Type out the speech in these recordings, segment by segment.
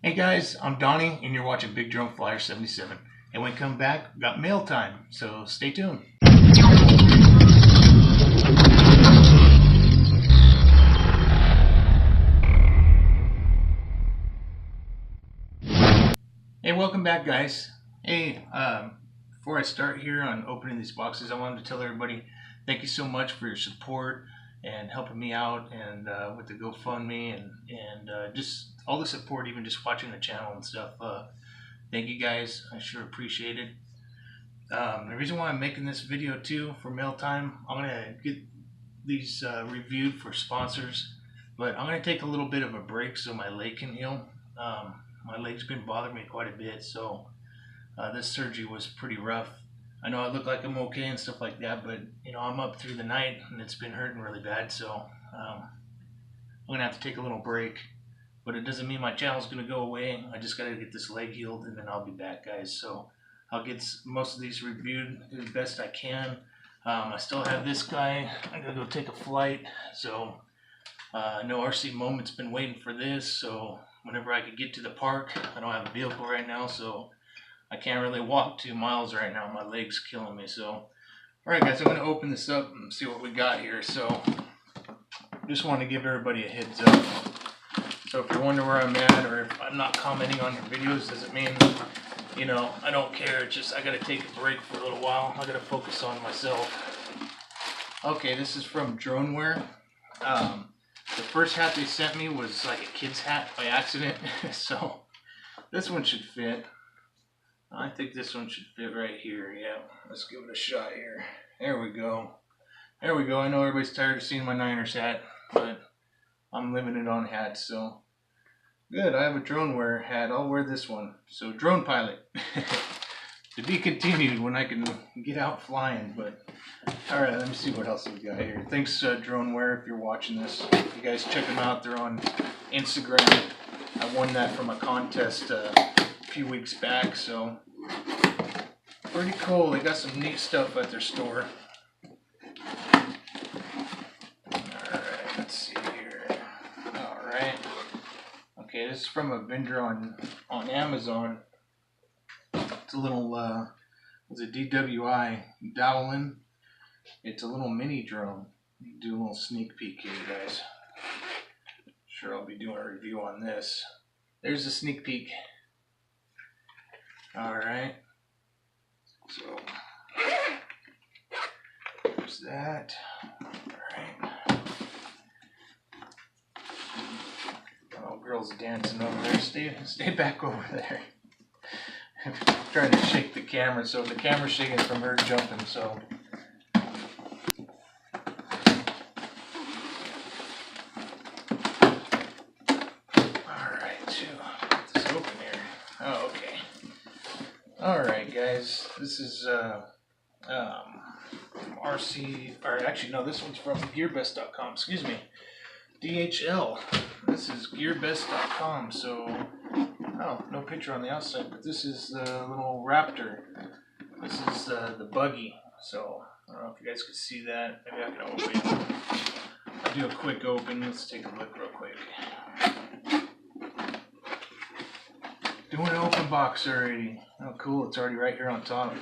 Hey guys, I'm Donnie and you're watching Big Drone Flyer77. And when we come back, we got mail time, so stay tuned. Hey, welcome back guys. Hey, before I start here on opening these boxes, I wanted to tell everybody thank you so much for your support and helping me out and with the GoFundMe and just all the support, even just watching the channel and stuff. Thank you guys, I sure appreciate it. The reason why I'm making this video too for mail time, I'm gonna get these reviewed for sponsors, but I'm gonna take a little bit of a break so my leg can heal. My leg's been bothering me quite a bit, so this surgery was pretty rough. I know I look like I'm okay and stuff like that, but you know, I'm up through the night and it's been hurting really bad, so I'm gonna have to take a little break. But it doesn't mean my channel's gonna go away. I just gotta get this leg healed and then I'll be back, guys. So I'll get most of these reviewed as best I can. I still have this guy. I gotta go take a flight, so I know RC Moment's been waiting for this, so whenever I could get to the park, I don't have a vehicle right now, so I can't really walk 2 miles right now. My leg's killing me. So, alright guys, I'm going to open this up and see what we got here. So, just want to give everybody a heads up. So if you're wondering where I'm at or if I'm not commenting on your videos, doesn't mean, you know, I don't care. It's just I got to take a break for a little while. I got to focus on myself. Okay, this is from Droneware. The first hat they sent me was like a kid's hat by accident. So, this one should fit. I think this one should fit right here. Yeah, let's give it a shot here. There we go. There we go. I know everybody's tired of seeing my Niners hat, but I'm limited on hats, so good. I have a Droneware hat. I'll wear this one. So drone pilot. To be continued when I can get out flying. But all right, let me see what else we got here. Thanks, Droneware, if you're watching this. You guys check them out. They're on Instagram. I won that from a contest a few weeks back, so pretty cool. They got some neat stuff at their store. Alright, let's see here. Alright. Okay, this is from a vendor on Amazon. It's a little it's a DWI Dowlin. It's a little mini drone. Do a little sneak peek here, guys. Sure, I'll be doing a review on this. There's a sneak peek. Alright, so there's that. Alright. Oh, girl's dancing over there. Stay back over there. I'm trying to shake the camera, so the camera's shaking from her jumping, so. Alright guys, this is RC, or actually no, this one's from gearbest.com, excuse me, DHL. This is gearbest.com, so, oh, no picture on the outside, but this is the little Raptor. This is the buggy, so I don't know if you guys could see that. Maybe I can open it. I'll do a quick open. Let's take a look real quick. Doing an open box already. Oh cool, it's already right here on top.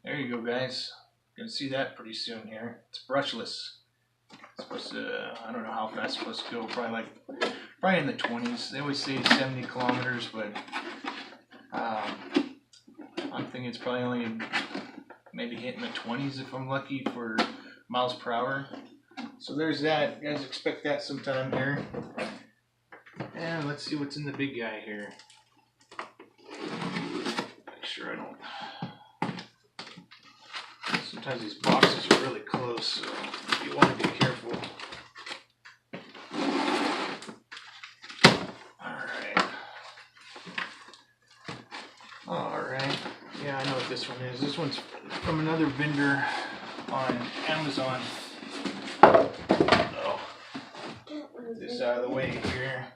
There you go guys. Gonna see that pretty soon here. It's brushless. It's supposed to, I don't know how fast it's supposed to go, probably in the 20s. They always say 70 kilometers, but I'm thinking it's probably only maybe hitting the 20s if I'm lucky for miles per hour. So there's that. You guys expect that sometime here. And let's see what's in the big guy here. Make sure I don't. Sometimes these boxes are really close, so you want to be careful. Alright. Alright. Yeah, I know what this one is. This one's from another vendor on Amazon. Oh. Get this out of the way here.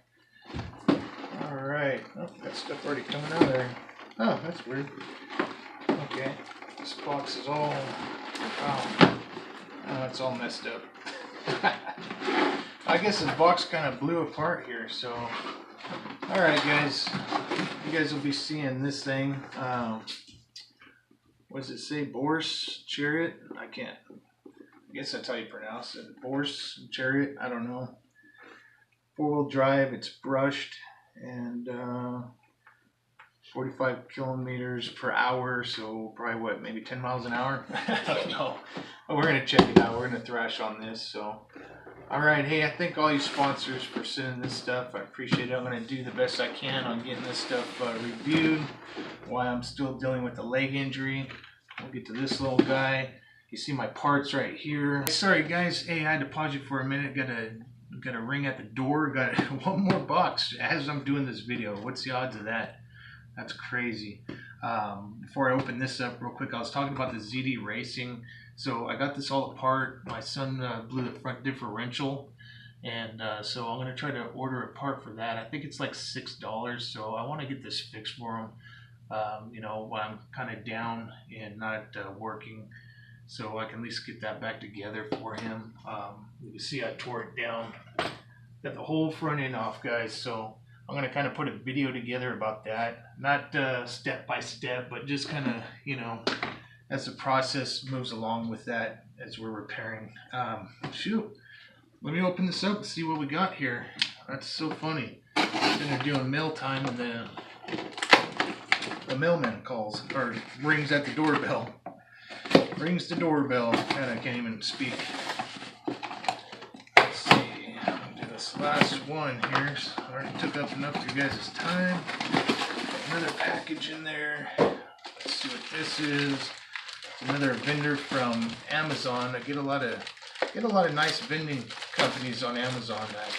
Alright. Oh, that stuff already coming out of there. Oh, that's weird. Okay. This box is all... Oh, it's all messed up. I guess the box kind of blew apart here, so Alright guys, you guys will be seeing this thing. What does it say? Boris Chariot? I guess that's how you pronounce it. Boris Chariot? I don't know. 4-wheel drive, it's brushed, and 45 kilometers per hour, so probably what, maybe 10 miles an hour? I don't know. But we're going to check it out. We're going to thrash on this. So, alright, hey, I thank all you sponsors for sending this stuff. I appreciate it. I'm going to do the best I can on getting this stuff reviewed while I'm still dealing with the leg injury. We'll get to this little guy. You see my parts right here. Sorry guys, hey, I had to pause you for a minute. Got a ring at the door. Got one more box as I'm doing this video. What's the odds of that? That's crazy. Before I open this up real quick, I was talking about the ZD Racing. So I got this all apart. My son blew the front differential, and so I'm gonna try to order a part for that. I think it's like $6. So I want to get this fixed for him. You know, while I'm kind of down and not working, so I can at least get that back together for him. You can see I tore it down. Got the whole front end off, guys. So I'm going to kind of put a video together about that. Not step by step, but just kind of, you know, as the process moves along with that as we're repairing. Shoot. Let me open this up and see what we got here. That's so funny. Then they're doing mail time and the mailman calls, or rings at the doorbell. Rings the doorbell. And I can't even speak. Let's see. I'll do this last one here. I already took up enough of your guys' time. Another package in there. Let's see what this is. It's another vendor from Amazon. I get a lot of nice vending companies on Amazon that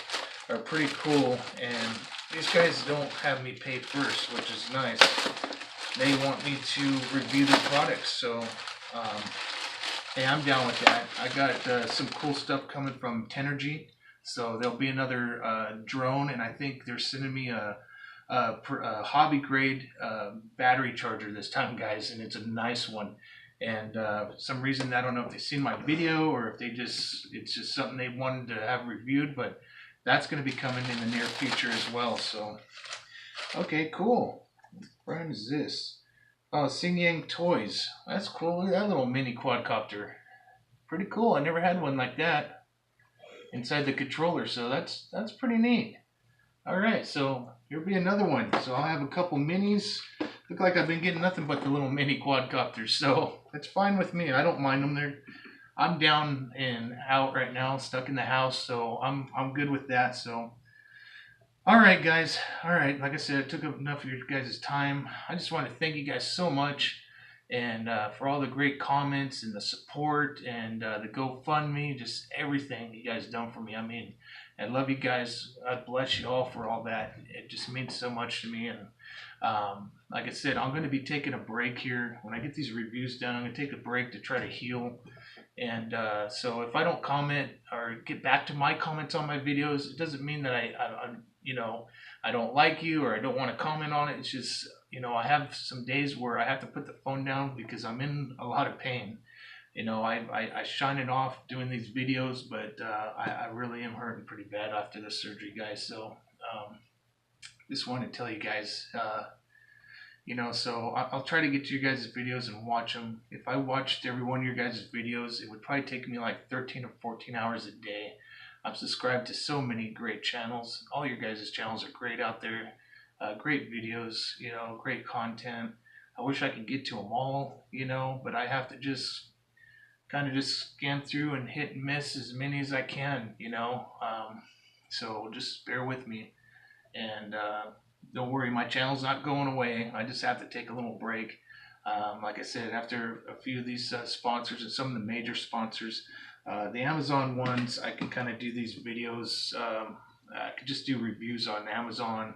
are pretty cool, and these guys don't have me pay first, which is nice. They want me to review their products, so hey, I'm down with that. I got some cool stuff coming from Tenergy, so there'll be another drone, and I think they're sending me a hobby grade battery charger this time, guys, and it's a nice one. And for some reason, I don't know if they've seen my video or if it's just something they wanted to have reviewed, but that's going to be coming in the near future as well. So, okay, cool. What brand is this? Oh, Sing Yang Toys. That's cool. Look at that little mini quadcopter. Pretty cool. I never had one like that inside the controller, so that's pretty neat. All right, so here'll be another one. So I'll have a couple minis. Look like I've been getting nothing but the little mini quadcopters, so that's fine with me. I don't mind them. I'm down and out right now, stuck in the house, so I'm good with that. So, all right, guys. All right, like I said, I took up enough of your guys' time. I just want to thank you guys so much, and for all the great comments and the support and the GoFundMe, just everything you guys done for me. I mean, I love you guys. God bless you all for all that. It just means so much to me. And like I said, I'm going to be taking a break here. When I get these reviews done, I'm going to take a break to try to heal. And so if I don't comment or get back to my comments on my videos, it doesn't mean that I don't like you or I don't want to comment on it. It's just, I have some days where I have to put the phone down because I'm in a lot of pain. I shine it off doing these videos, but I really am hurting pretty bad after the surgery, guys. So just want to tell you guys, so I'll try to get to your guys' videos and watch them. If I watched every one of your guys' videos, it would probably take me like 13 or 14 hours a day. I'm subscribed to so many great channels. All your guys' channels are great out there. Great videos, great content. I wish I could get to them all, but I have to just kind of just scan through and hit and miss as many as I can, so just bear with me. And don't worry, my channel's not going away. I just have to take a little break. Like I said, after a few of these sponsors and some of the major sponsors, the Amazon ones, I can kind of do these videos. I could just do reviews on Amazon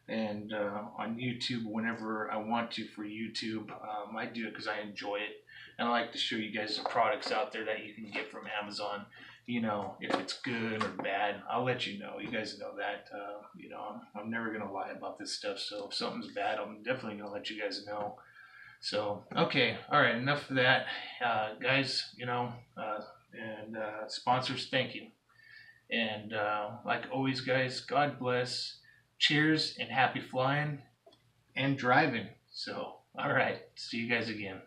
and on YouTube whenever I want to for YouTube. I do it because I enjoy it. And I like to show you guys the products out there that you can get from Amazon. If it's good or bad, I'll let you know. You guys know that. I'm never going to lie about this stuff. So if something's bad, I'm definitely going to let you guys know. So, okay. All right. Enough of that. Guys, and sponsors, thank you. And like always, guys, God bless. cheers and happy flying and driving. So, all right, see you guys again.